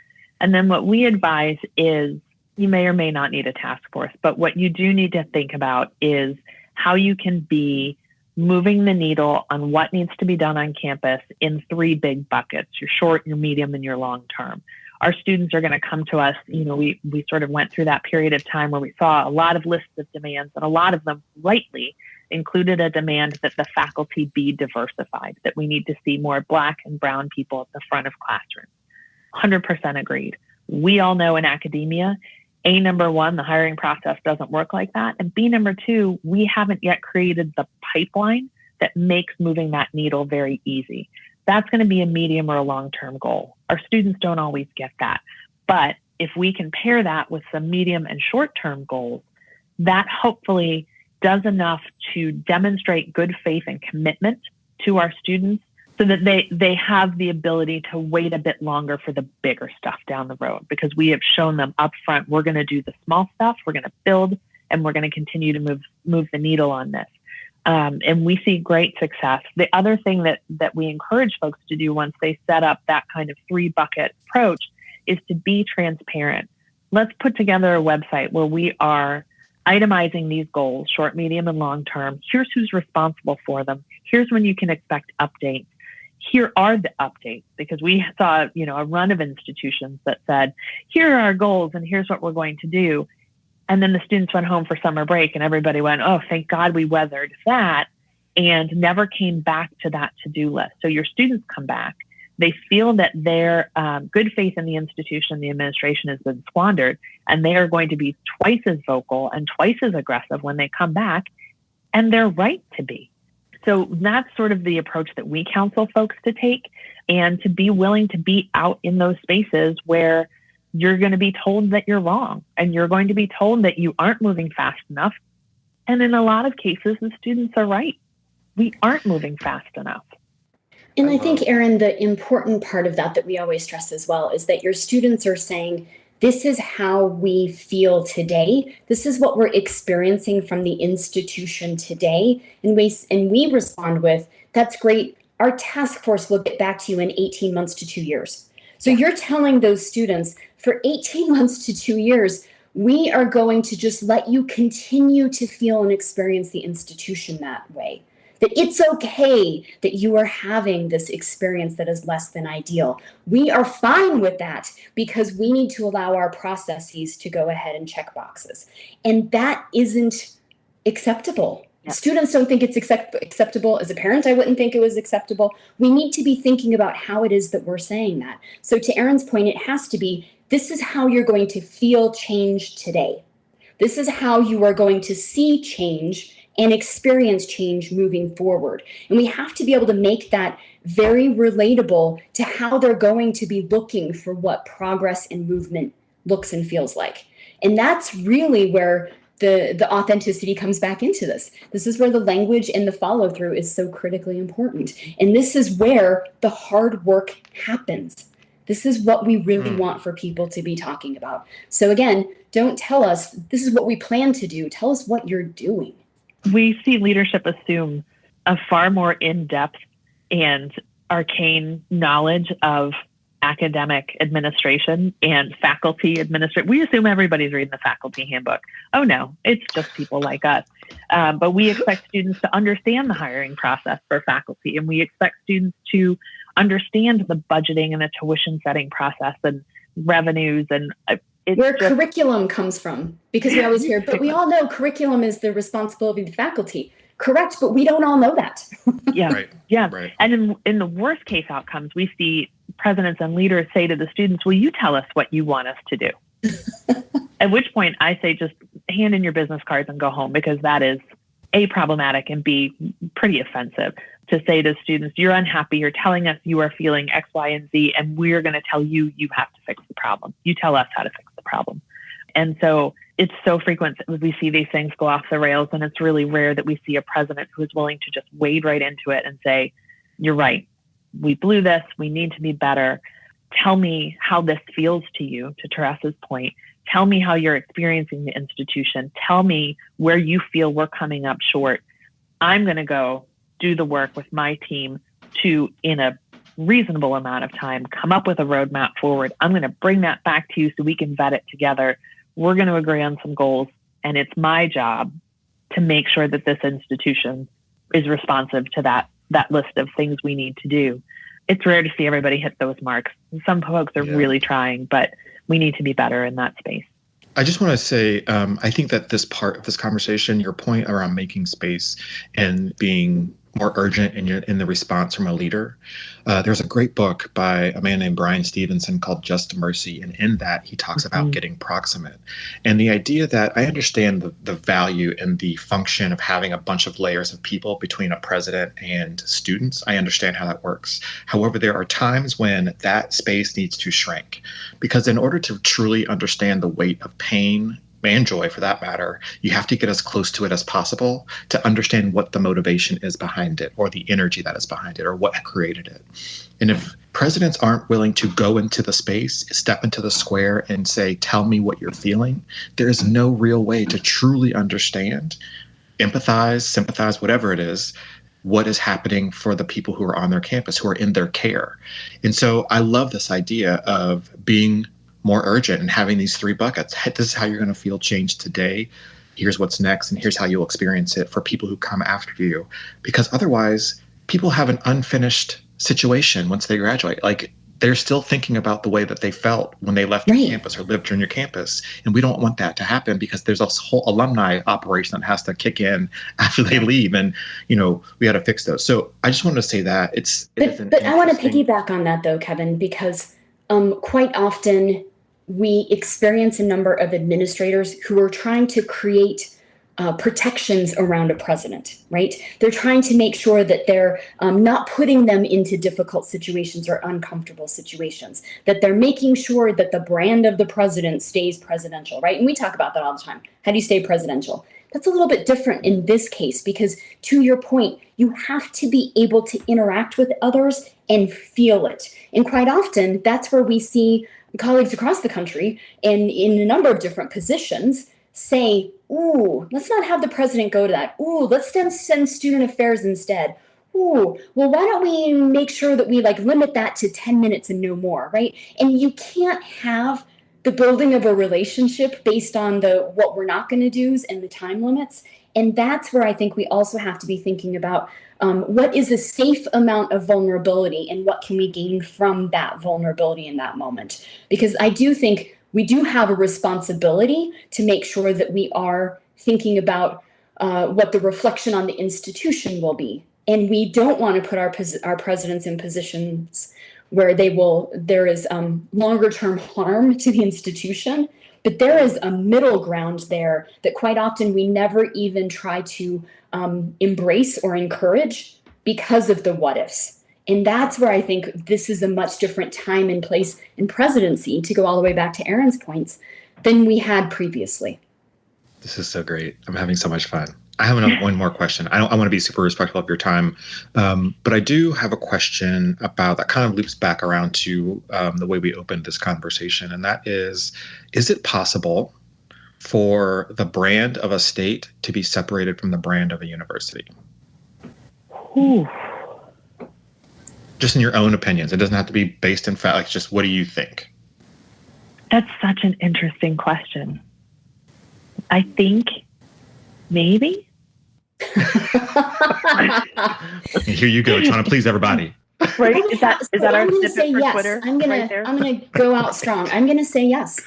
And then what we advise is you may or may not need a task force, but what you do need to think about is how you can be moving the needle on what needs to be done on campus in three big buckets: your short, your medium, and your long term. Our students are going to come to us. We sort of went through that period of time where we saw a lot of lists of demands, and a lot of them rightly included a demand that the faculty be diversified, that we need to see more Black and brown people at the front of classrooms. 100% agreed. We all know in academia, number one, the hiring process doesn't work like that. And B, number two, we haven't yet created the pipeline that makes moving that needle very easy. That's going to be a medium or a long-term goal. Our students don't always get that. But if we can pair that with some medium and short-term goals, that hopefully does enough to demonstrate good faith and commitment to our students so that they have the ability to wait a bit longer for the bigger stuff down the road, because we have shown them up front, we're going to do the small stuff, we're going to build, and we're going to continue to move the needle on this. And we see great success. The other thing that we encourage folks to do once they set up that kind of three bucket approach is to be transparent. Let's put together a website where we are itemizing these goals, short, medium, and long term. Here's who's responsible for them. Here's when you can expect updates. Here are the updates, because we saw, a run of institutions that said, here are our goals and here's what we're going to do. And then the students went home for summer break and everybody went, oh, thank God we weathered that, and never came back to that to-do list. So your students come back. They feel that their good faith in the institution, the administration, has been squandered, and they are going to be twice as vocal and twice as aggressive when they come back, and they're right to be. So that's sort of the approach that we counsel folks to take, and to be willing to be out in those spaces where you're going to be told that you're wrong, and you're going to be told that you aren't moving fast enough. And in a lot of cases, the students are right. We aren't moving fast enough. And I think, Erin, the important part of that we always stress as well is that your students are saying, this is how we feel today. This is what we're experiencing from the institution today. And we respond with, that's great. Our task force will get back to you in 18 months to 2 years. So you're telling those students, for 18 months to 2 years, we are going to just let you continue to feel and experience the institution that way. That it's okay that you are having this experience that is less than ideal. We are fine with that, because we need to allow our processes to go ahead and check boxes. And that isn't acceptable. Yeah. Students don't think it's acceptable. As a parent, I wouldn't think it was acceptable. We need to be thinking about how it is that we're saying that. So to Erin's point, it has to be, this is how you're going to feel change today. This is how you are going to see change and experience change moving forward. And we have to be able to make that very relatable to how they're going to be looking for what progress and movement looks and feels like. And that's really where the authenticity comes back into this. This is where the language and the follow through is so critically important. And this is where the hard work happens. This is what we really want for people to be talking about. So again, don't tell us this is what we plan to do. Tell us what you're doing. We see leadership assume a far more in-depth and arcane knowledge of academic administration and faculty administration. We assume everybody's reading the faculty handbook. Oh no, it's just people like us. But we expect students to understand the hiring process for faculty, and we expect students to understand the budgeting and the tuition setting process and revenues and where curriculum comes from, because we always hear, but we all know curriculum is the responsibility of the faculty. Correct, but we don't all know that. Yeah, right. Yeah. Right. And in the worst case outcomes, we see presidents and leaders say to the students, will you tell us what you want us to do? At which point I say, just hand in your business cards and go home, because that is A, problematic, and B, pretty offensive to say to students, you're unhappy, you're telling us you are feeling X, Y, and Z, and we're going to tell you, you have to fix the problem. You tell us how to fix the problem. And so it's so frequent that we see these things go off the rails, and it's really rare that we see a president who is willing to just wade right into it and say, you're right, we blew this, we need to be better. Tell me how this feels to you, to Teresa's point. Tell me how you're experiencing the institution. Tell me where you feel we're coming up short. I'm going to go do the work with my team to, in a reasonable amount of time, come up with a roadmap forward. I'm going to bring that back to you so we can vet it together. We're going to agree on some goals, and it's my job to make sure that this institution is responsive to that list of things we need to do. It's rare to see everybody hit those marks. Some folks are really trying, but we need to be better in that space. I just want to say, I think that this part of this conversation, your point around making space and being more urgent in the response from a leader. There's a great book by a man named Brian Stevenson called Just Mercy. And in that, he talks about getting proximate. And the idea that I understand the value and the function of having a bunch of layers of people between a president and students. I understand how that works. However, there are times when that space needs to shrink, because in order to truly understand the weight of pain and joy, for that matter, you have to get as close to it as possible to understand what the motivation is behind it, or the energy that is behind it, or what created it. And if presidents aren't willing to go into the space, step into the square and say, tell me what you're feeling, there is no real way to truly understand, empathize, sympathize, whatever it is, what is happening for the people who are on their campus, who are in their care. And so I love this idea of being more urgent and having these three buckets. This is how you're going to feel change today. here's what's next, and here's how you'll experience it for people who come after you. Because otherwise, people have an unfinished situation once they graduate. Like, they're still thinking about the way that they felt when they left your campus or lived on your campus. And we don't want that to happen, because there's a whole alumni operation that has to kick in after they leave. And, we got to fix those. So I just wanted to say that But I want to piggyback on that, though, Kevin, because quite often we experience a number of administrators who are trying to create protections around a president, right? They're trying to make sure that they're not putting them into difficult situations or uncomfortable situations, that they're making sure that the brand of the president stays presidential, right? And we talk about that all the time. How do you stay presidential? That's a little bit different in this case, because to your point, you have to be able to interact with others and feel it. And quite often, that's where we see colleagues across the country and in a number of different positions say, ooh, let's not have the president go to that. Ooh, let's send student affairs instead. Ooh, well, why don't we make sure that we limit that to 10 minutes and no more, right? And you can't have the building of a relationship based on what we're not going to do and the time limits. And that's where I think we also have to be thinking about what is a safe amount of vulnerability and what can we gain from that vulnerability in that moment. Because I do think we do have a responsibility to make sure that we are thinking about what the reflection on the institution will be. And we don't want to put our presidents in positions where there is longer term harm to the institution. But there is a middle ground there that quite often we never even try to embrace or encourage because of the what ifs. And that's where I think this is a much different time and place in presidency, to go all the way back to Erin's points, than we had previously. This is so great. I'm having so much fun. I have one more question. I want to be super respectful of your time, but I do have a question about that kind of loops back around to the way we opened this conversation, and that is it possible for the brand of a state to be separated from the brand of a university? Ooh. Just in your own opinions. It doesn't have to be based in fact. Like, just what do you think? That's such an interesting question. I think maybe. Here you go, trying to please everybody. Right? Is that our snippet for yes. Twitter? I'm gonna go out strong. I'm gonna say yes.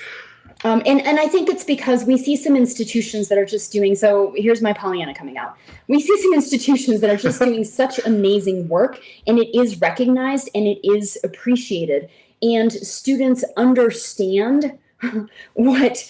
And I think it's because we see some institutions that are just doing, so here's my Pollyanna coming out. We see some institutions that are just doing such amazing work, and it is recognized and it is appreciated. And students understand what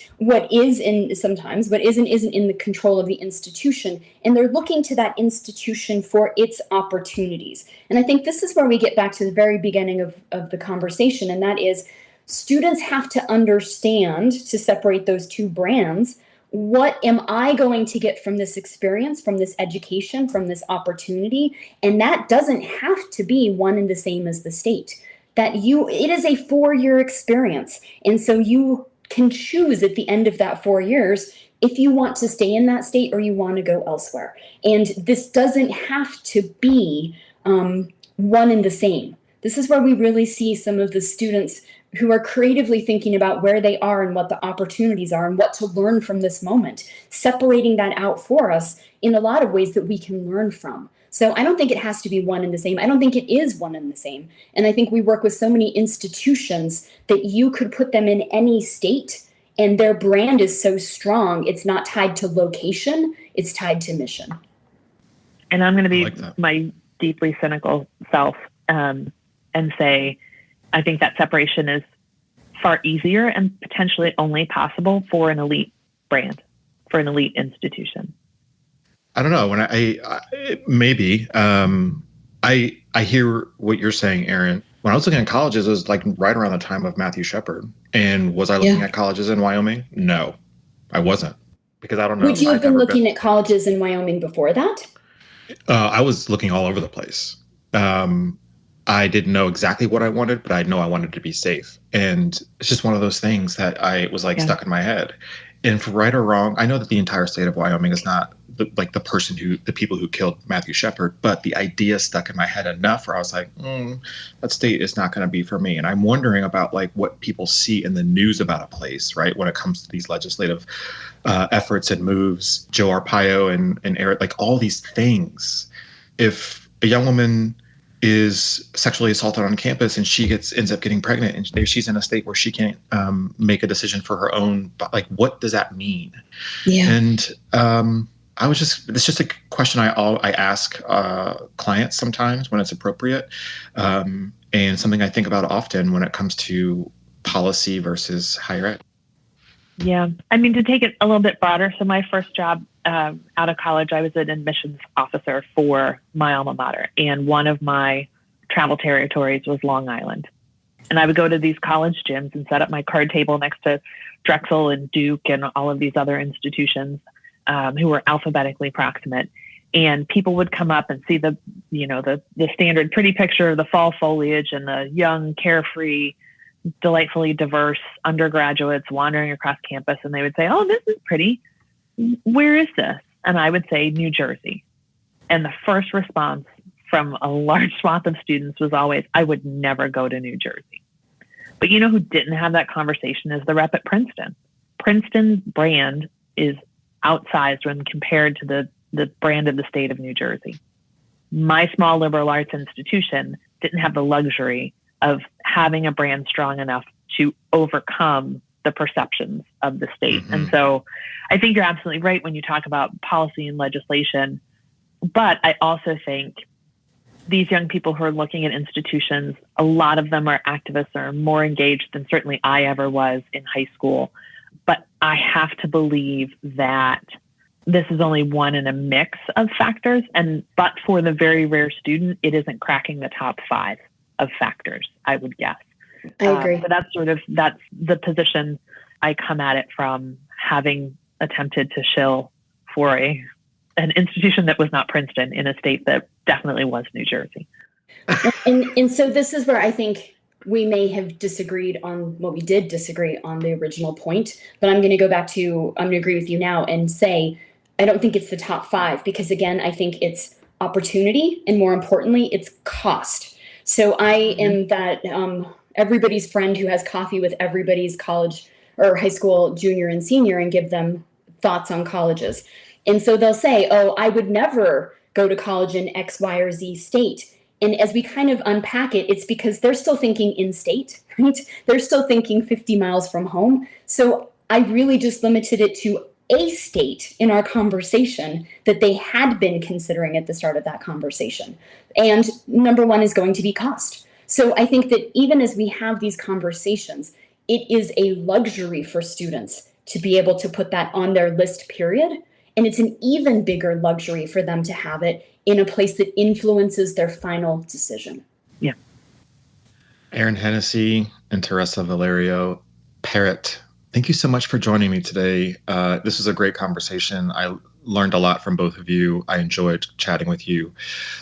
is and sometimes what isn't in the control of the institution, and they're looking to that institution for its opportunities. And I think this is where we get back to the very beginning of the conversation, and that is students have to understand, to separate those two brands, what am I going to get from this experience, from this education, from this opportunity? And that doesn't have to be one and the same as the state. It is a 4-year experience. And so you can choose at the end of that 4 years if you want to stay in that state or you want to go elsewhere. And this doesn't have to be one and the same. This is where we really see some of the students who are creatively thinking about where they are and what the opportunities are and what to learn from this moment, separating that out for us in a lot of ways that we can learn from. So I don't think it has to be one and the same. I don't think it is one and the same. And I think we work with so many institutions that you could put them in any state and their brand is so strong. It's not tied to location, it's tied to mission. And I'm going to be my deeply cynical self and say, I think that separation is far easier and potentially only possible for an elite brand, for an elite institution. I don't know. When maybe I hear what you're saying, Erin. When I was looking at colleges, it was like right around the time of Matthew Shepard. And was I looking at colleges in Wyoming? No, I wasn't, because I don't know. Would you have been looking at colleges in Wyoming before that? I was looking all over the place. I didn't know exactly what I wanted, but I know I wanted to be safe. And it's just one of those things that I was stuck in my head. And for right or wrong, I know that the entire state of Wyoming is not the people who killed Matthew Shepard, but the idea stuck in my head enough where I was like, that state is not going to be for me. And I'm wondering about like what people see in the news about a place, right? When it comes to these legislative efforts and moves, Joe Arpaio and Erin, like all these things. If a young woman is sexually assaulted on campus and she ends up getting pregnant and she's in a state where she can't make a decision for her own, like, what does that mean? Yeah. And it's just a question I ask clients sometimes when it's appropriate, and something I think about often when it comes to policy versus higher ed. Yeah. I mean, to take it a little bit broader. So my first job out of college, I was an admissions officer for my alma mater. And one of my travel territories was Long Island. And I would go to these college gyms and set up my card table next to Drexel and Duke and all of these other institutions who were alphabetically proximate. And people would come up and see the standard pretty picture of the fall foliage and the young, carefree, delightfully diverse undergraduates wandering across campus. And they would say, "Oh, this is pretty. Where is this?" And I would say, "New Jersey." And the first response from a large swath of students was always, "I would never go to New Jersey." But you know who didn't have that conversation is the rep at Princeton. Princeton's brand is outsized when compared to the brand of the state of New Jersey. My small liberal arts institution didn't have the luxury of having a brand strong enough to overcome the perceptions of the state. Mm-hmm. And so I think you're absolutely right when you talk about policy and legislation. But I also think these young people who are looking at institutions, a lot of them are activists or more engaged than certainly I ever was in high school. But I have to believe that this is only one in a mix of factors. But for the very rare student, it isn't cracking the top 5 of factors, I would guess. I agree. But that's the position I come at it from, having attempted to shill for an institution that was not Princeton in a state that definitely was New Jersey. And so this is where I think we may have disagreed on what we did disagree on the original point, but I'm going to agree with you now and say, I don't think it's the top 5 because again, I think it's opportunity and more importantly, it's cost. So I am that everybody's friend who has coffee with everybody's college or high school junior and senior and give them thoughts on colleges. And so they'll say, "Oh, I would never go to college in X, Y, or Z state." And as we kind of unpack it, it's because they're still thinking in state, right? They're still thinking 50 miles from home. So I really just limited it to a state in our conversation that they had been considering at the start of that conversation. And number 1 is going to be cost. So I think that even as we have these conversations, it is a luxury for students to be able to put that on their list, period. And it's an even bigger luxury for them to have it in a place that influences their final decision. Yeah. Erin Hennessy and Teresa Valerio Parrot, thank you so much for joining me today. This was a great conversation. I learned a lot from both of you. I enjoyed chatting with you.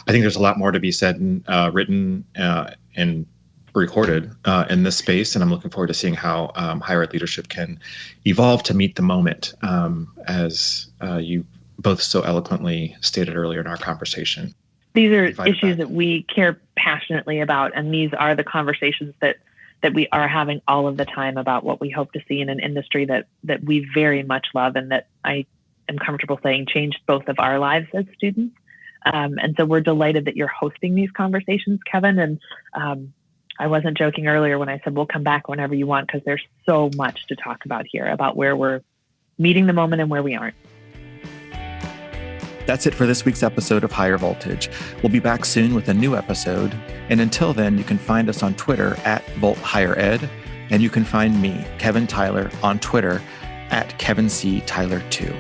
I think there's a lot more to be said and written and recorded in this space, and I'm looking forward to seeing how higher ed leadership can evolve to meet the moment, as you both so eloquently stated earlier in our conversation. These are issues that we care passionately about, and these are the conversations that we are having all of the time about what we hope to see in an industry that we very much love and that I am comfortable saying changed both of our lives as students. And so we're delighted that you're hosting these conversations, Kevin. And I wasn't joking earlier when I said we'll come back whenever you want, because there's so much to talk about here about where we're meeting the moment and where we aren't. That's it for this week's episode of Higher Voltage. We'll be back soon with a new episode. And until then, you can find us on Twitter at Volt Higher Ed. And you can find me, Kevin Tyler, on Twitter at Kevin C. Tyler 2.